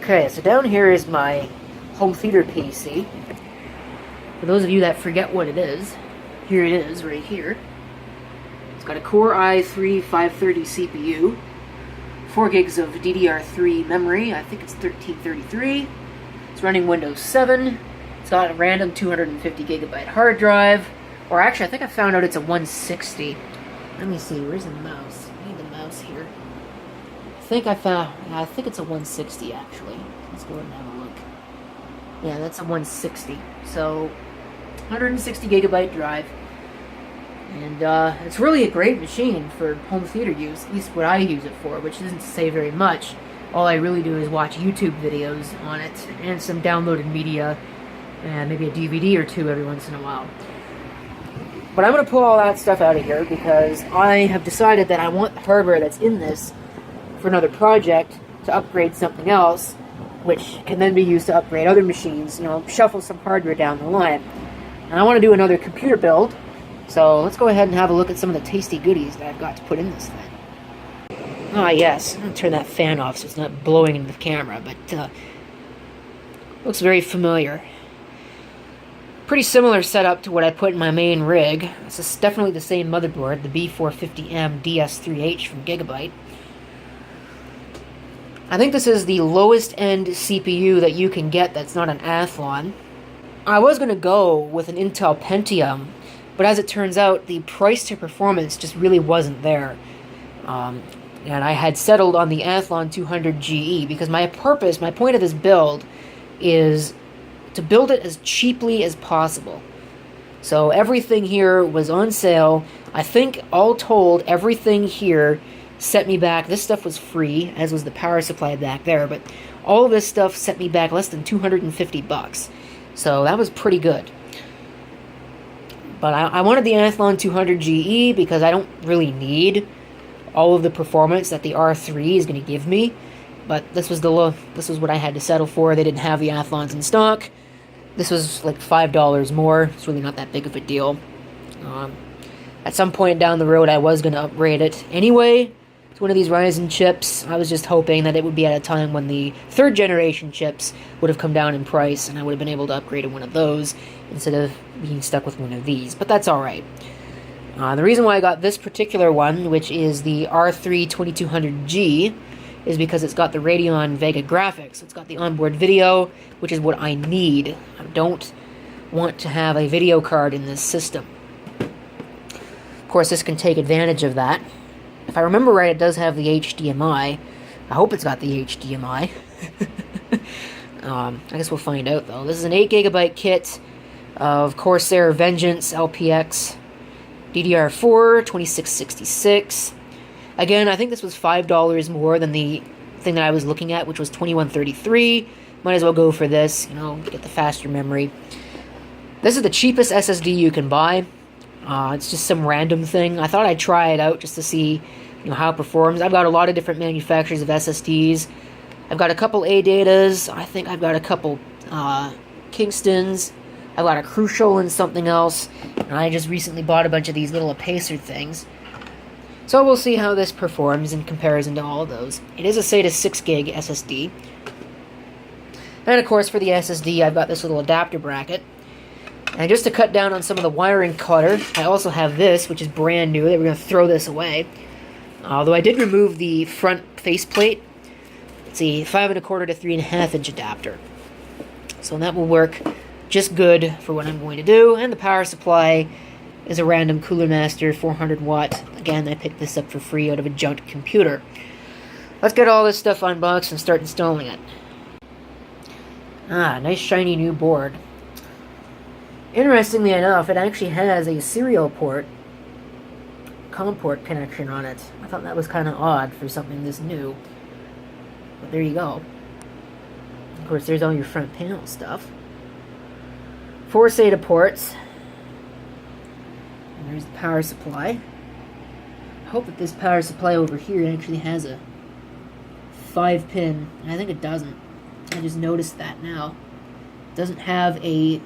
Okay, so down here is my home theater PC. For those of you that forget what it is, here it is, right here. It's got a Core i3 530 CPU, 4 gigs of DDR3 memory, I think it's 1333. It's running Windows 7. It's got a random 250 gigabyte hard drive. Or actually, I think I found out it's a 160. Let me see, where's the mouse? I need the mouse here. I think it's a 160 actually. Let's go ahead and have a look. Yeah, that's a 160. So, 160 gigabyte drive. And it's really a great machine for home theater use, at least what I use it for, which isn't to say very much. All I really do is watch YouTube videos on it, and some downloaded media, and maybe a DVD or two every once in a while. But I'm going to pull all that stuff out of here because I have decided that I want the hardware that's in this for another project to upgrade something else, which can then be used to upgrade other machines, shuffle some hardware down the line. And I want to do another computer build, so let's go ahead and have a look at some of the tasty goodies that I've got to put in this thing. Ah, yes, I'm going to turn that fan off so it's not blowing into the camera, but looks very familiar. Pretty similar setup to what I put in my main rig. This is definitely the same motherboard, the B450M DS3H from Gigabyte. I think this is the lowest end CPU that you can get that's not an Athlon. I was going to go with an Intel Pentium, but as it turns out, the price to performance just really wasn't there. And I had settled on the Athlon 200 GE because my point of this build is to build it as cheaply as possible. So everything here was on sale. I think all told, everything here set me back. This stuff was free, as was the power supply back there, but all of this stuff set me back less than $250. So that was pretty good. But I wanted the Athlon 200 GE because I don't really need all of the performance that the R3 is going to give me. But this was what I had to settle for. They didn't have the Athlons in stock. This was like $5 more. It's really not that big of a deal. At some point down the road, I was going to upgrade it anyway. It's one of these Ryzen chips. I was just hoping that it would be at a time when the 3rd generation chips would have come down in price, and I would have been able to upgrade to one of those instead of being stuck with one of these. But that's alright. The reason why I got this particular one, which is the R3 2200G, is because it's got the Radeon Vega graphics. It's got the onboard video, which is what I need. I don't want to have a video card in this system. Of course, this can take advantage of that. If I remember right, it does have the HDMI. I hope it's got the HDMI. I guess we'll find out, though. This is an 8GB kit of Corsair Vengeance LPX DDR4 2666. Again, I think this was $5 more than the thing that I was looking at, which was $2133. Might as well go for this, get the faster memory. This is the cheapest SSD you can buy. It's just some random thing. I thought I'd try it out just to see how it performs. I've got a lot of different manufacturers of SSDs. I've got a couple ADATAs. I think I've got a couple Kingstons. I've got a Crucial and something else. And I just recently bought a bunch of these little Apacer things. So we'll see how this performs in comparison to all of those. It is a SATA 6GB SSD. And of course for the SSD I've got this little adapter bracket. And just to cut down on some of the wiring clutter, I also have this, which is brand new. We're going to throw this away. Although I did remove the front faceplate. It's a 5¼ to 3½ inch adapter. So that will work just good for what I'm going to do. And the power supply is a random Cooler Master 400 watt. Again, I picked this up for free out of a junked computer. Let's get all this stuff unboxed and start installing it. Ah, nice shiny new board. Interestingly enough, it actually has a serial port, COM port connection on it. I thought that was kind of odd for something this new. But there you go. Of course, there's all your front panel stuff. 4 SATA ports. And there's the power supply. I hope that this power supply over here actually has a 5-pin. I think it doesn't. I just noticed that now. It doesn't have an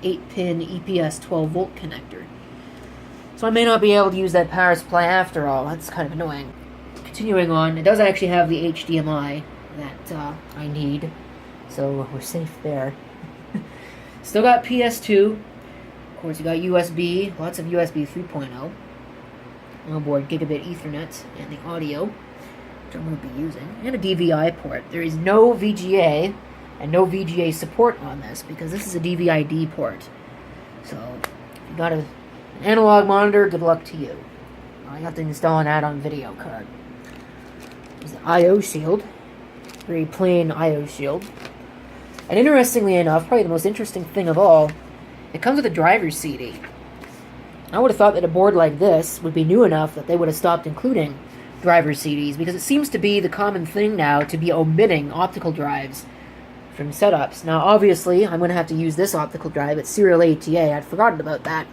8-pin EPS 12-volt connector. So I may not be able to use that power supply after all. That's kind of annoying. Continuing on, it does actually have the HDMI that I need. So we're safe there. Still got PS2. Of course, you got USB, lots of USB 3.0. Onboard gigabit Ethernet and the audio, which I'm going to be using, and a DVI port. There is no VGA and no VGA support on this because this is a DVI-D port. So if you got an analog monitor, good luck to you. I have to install an add-on video card. There's the I/O shield, very plain I/O shield. And interestingly enough, probably the most interesting thing of all, it comes with a driver's CD. I would have thought that a board like this would be new enough that they would have stopped including driver's CDs, because it seems to be the common thing now to be omitting optical drives from setups. Now, obviously, I'm going to have to use this optical drive. It's serial ATA. I'd forgotten about that.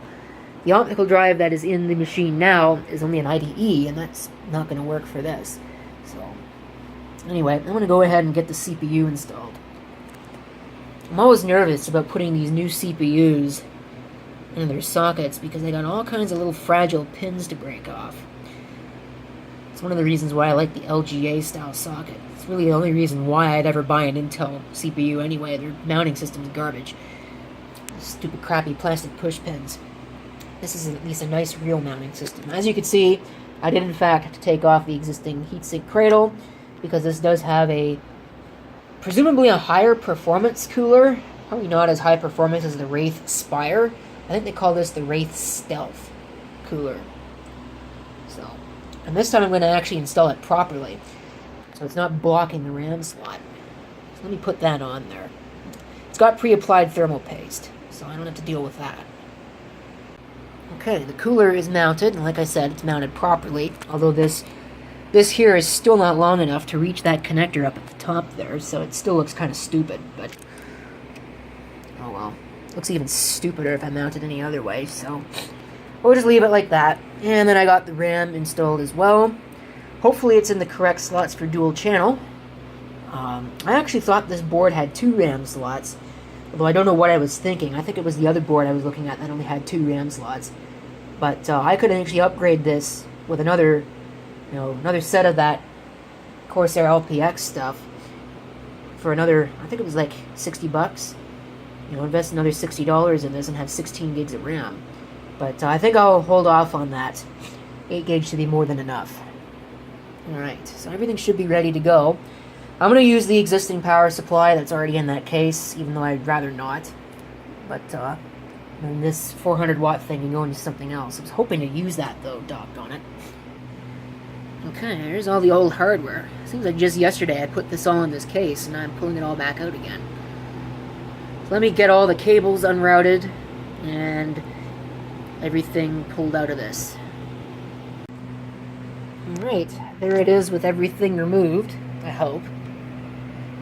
The optical drive that is in the machine now is only an IDE, and that's not going to work for this. So, anyway, I'm going to go ahead and get the CPU installed. I'm always nervous about putting these new CPUs in their sockets because they got all kinds of little fragile pins to break off. It's one of the reasons why I like the LGA style socket. It's really the only reason why I'd ever buy an Intel CPU anyway. Their mounting system's garbage. Stupid crappy plastic push pins. This is at least a nice real mounting system. As you can see, I did in fact have to take off the existing heatsink cradle because this does have presumably a higher performance cooler. Probably not as high performance as the Wraith Spire. I think they call this the Wraith Stealth cooler. So, and this time I'm going to actually install it properly, so it's not blocking the RAM slot. So let me put that on there. It's got pre-applied thermal paste, so I don't have to deal with that. Okay, the cooler is mounted, and like I said, it's mounted properly, although this here is still not long enough to reach that connector up at the top there, so it still looks kind of stupid, but oh well. Looks even stupider if I mount it any other way, so we'll just leave it like that. And then I got the RAM installed as well. Hopefully it's in the correct slots for dual channel. I actually thought this board had 2 RAM slots, although I don't know what I was thinking. I think it was the other board I was looking at that only had 2 RAM slots. But I could actually upgrade this with another set of that Corsair LPX stuff for another, I think it was like $60. Invest another $60 in this and have 16 gigs of RAM. But I think I'll hold off on that. 8 gigs should be more than enough. Alright, so everything should be ready to go. I'm going to use the existing power supply that's already in that case, even though I'd rather not. But this 400 watt thing can go into something else. I was hoping to use that though, doggone it. Okay, here's all the old hardware. Seems like just yesterday I put this all in this case, and I'm pulling it all back out again. Let me get all the cables unrouted and everything pulled out of this. Alright, there it is with everything removed, I hope.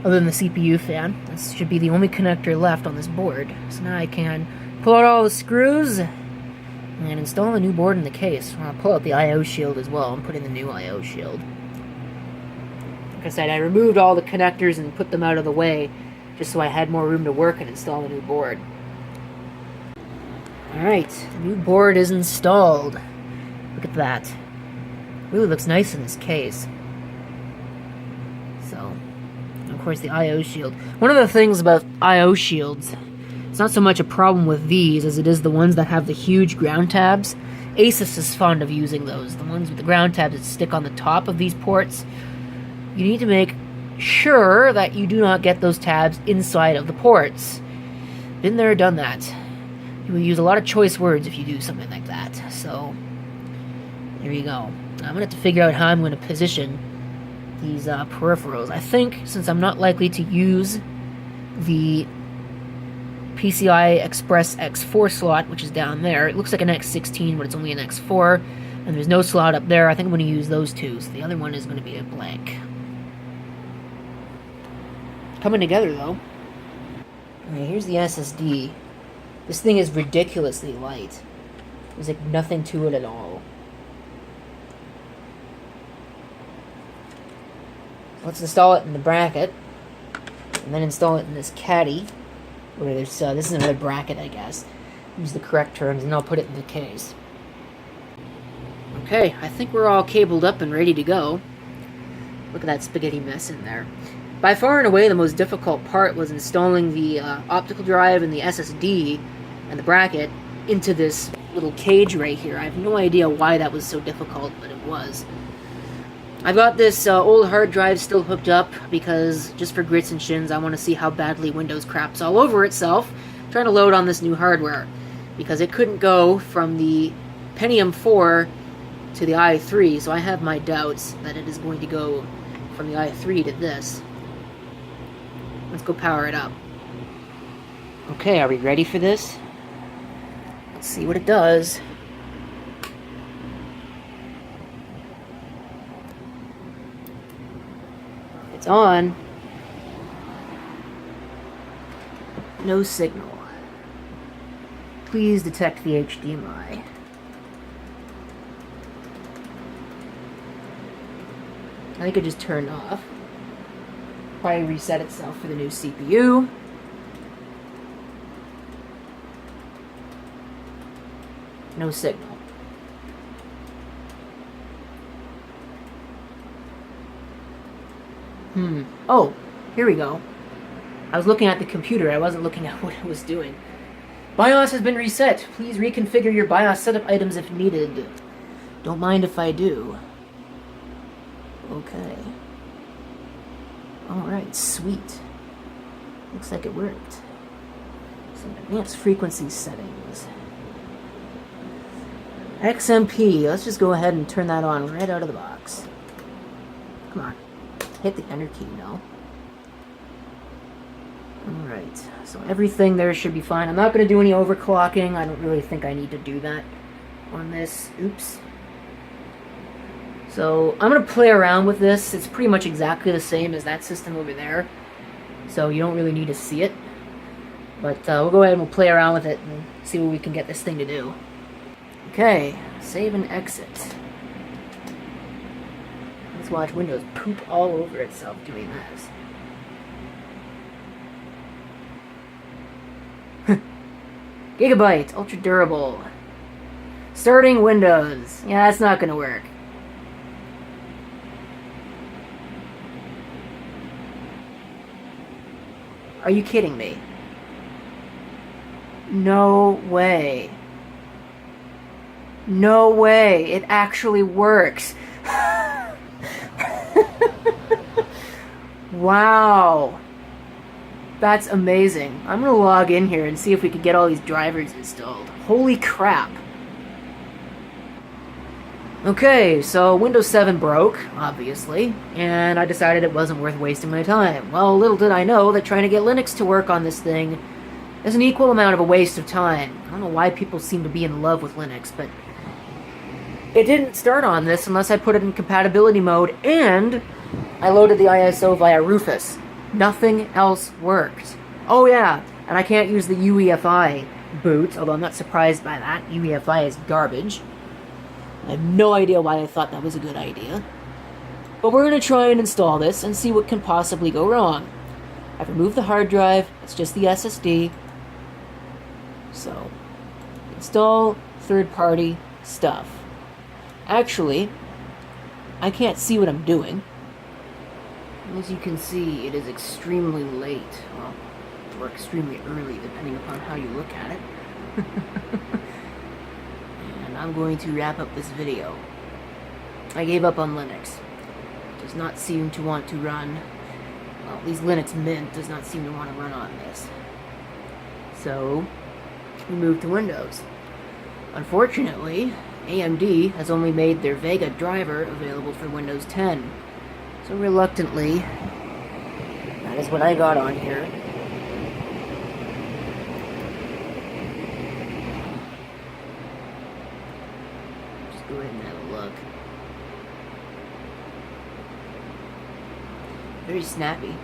Other than the CPU fan. This should be the only connector left on this board. So now I can pull out all the screws and install the new board in the case. I'll pull out the I/O shield as well and put in the new I/O shield. Like I said, I removed all the connectors and put them out of the way just so I had more room to work and install the new board. Alright, the new board is installed. Look at that. Really looks nice in this case. So, of course the I/O shield. One of the things about I/O shields, it's not so much a problem with these as it is the ones that have the huge ground tabs. Asus is fond of using those. The ones with the ground tabs that stick on the top of these ports. You need to make sure that you do not get those tabs inside of the ports. Been there, done that. You will use a lot of choice words if you do something like that. So, there you go. I'm going to have to figure out how I'm going to position these peripherals. I think, since I'm not likely to use the PCI Express X4 slot, which is down there, it looks like an X16, but it's only an X4, and there's no slot up there. I think I'm going to use those two, so the other one is going to be a blank. Coming together, though. Okay, here's the SSD. This thing is ridiculously light. There's like nothing to it at all. Let's install it in the bracket, and then install it in this caddy, where there's, this is another bracket, I guess. Use the correct terms, and I'll put it in the case. Okay, I think we're all cabled up and ready to go. Look at that spaghetti mess in there. By far and away, the most difficult part was installing the optical drive and the SSD and the bracket into this little cage right here. I have no idea why that was so difficult, but it was. I've got this old hard drive still hooked up because, just for grits and shins, I want to see how badly Windows craps all over itself trying to load on this new hardware. Because it couldn't go from the Pentium 4 to the i3, so I have my doubts that it is going to go from the i3 to this. Let's go power it up. Okay, are we ready for this? Let's see what it does. It's on. No signal. Please detect the HDMI. I think it just turned off. Probably reset itself for the new CPU. No signal. Oh, here we go. I was looking at the computer, I wasn't looking at what it was doing. BIOS has been reset. Please reconfigure your BIOS setup items if needed. Don't mind if I do. Okay. Alright, sweet. Looks like it worked. Some advanced frequency settings. XMP. Let's just go ahead and turn that on right out of the box. Come on. Hit the enter key now. Alright, so everything there should be fine. I'm not going to do any overclocking. I don't really think I need to do that on this. Oops. So I'm going to play around with this. It's pretty much exactly the same as that system over there. So you don't really need to see it. But we'll go ahead and we'll play around with it and see what we can get this thing to do. Okay, save and exit. Let's watch Windows poop all over itself doing this. Gigabyte, ultra durable. Starting Windows. Yeah, that's not gonna work. Are you kidding me? No way. No way. It actually works. Wow. That's amazing. I'm gonna log in here and see if we can get all these drivers installed. Holy crap. Okay, so Windows 7 broke, obviously, and I decided it wasn't worth wasting my time. Well, little did I know that trying to get Linux to work on this thing is an equal amount of a waste of time. I don't know why people seem to be in love with Linux, but it didn't start on this unless I put it in compatibility mode, and I loaded the ISO via Rufus. Nothing else worked. Oh yeah, and I can't use the UEFI boot, although I'm not surprised by that. UEFI is garbage. I have no idea why I thought that was a good idea. But we're going to try and install this and see what can possibly go wrong. I've removed the hard drive, it's just the SSD. So, install third-party stuff. Actually, I can't see what I'm doing. As you can see, it is extremely late. Well, or extremely early, depending upon how you look at it. And I'm going to wrap up this video. I gave up on Linux. It does not seem to want to run. Well, at least Linux Mint does not seem to want to run on this. So, we moved to Windows. Unfortunately, AMD has only made their Vega driver available for Windows 10. So reluctantly, that is what I got on here. Just go ahead and have a look. Very snappy.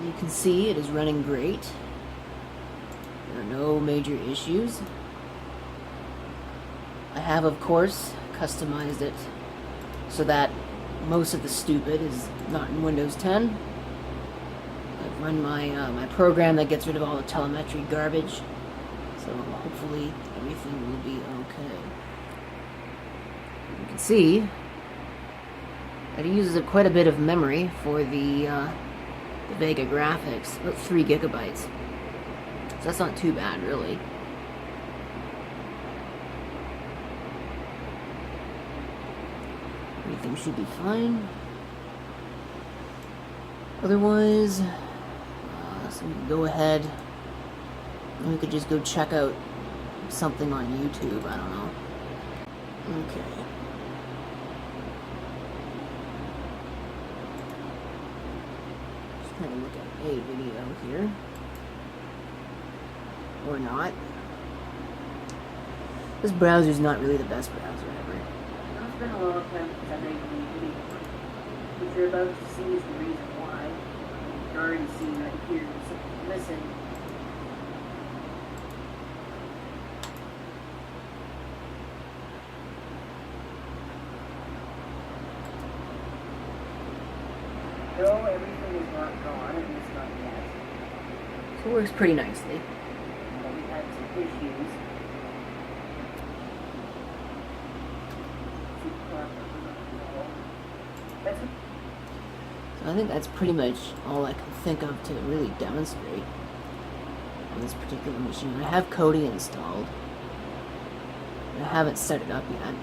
You can see it is running great. There are no major issues. I have, of course, customized it so that most of the stupid is not in Windows 10. I've run my my program that gets rid of all the telemetry garbage, so hopefully everything will be okay. You can see that it uses quite a bit of memory for the Vega graphics, about 3 gigabytes. So that's not too bad, really. Everything should be fine. Otherwise, so we can go ahead and we could just go check out something on YouTube. I don't know. Okay. Just trying to look at a video here. Or not. This browser's not really the best browser ever. It's been a long time since I made a video. What you're about to see is the reason why. You can already see right here. So listen. No, everything is not gone, at least not yet. So it works pretty nicely. But we had some issues. So I think that's pretty much all I can think of to really demonstrate on this particular machine. I have Kodi installed. I haven't set it up yet.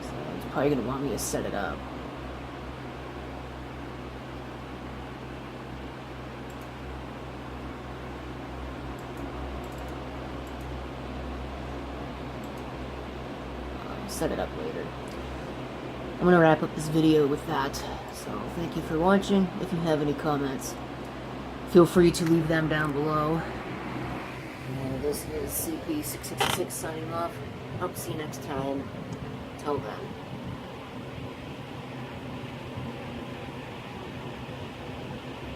So it's probably going to want me to set it up. I'll set it up later. I'm going to wrap up this video with that. So thank you for watching. If you have any comments, feel free to leave them down below. And this is CP666 signing off. Hope to see you next time. Till then.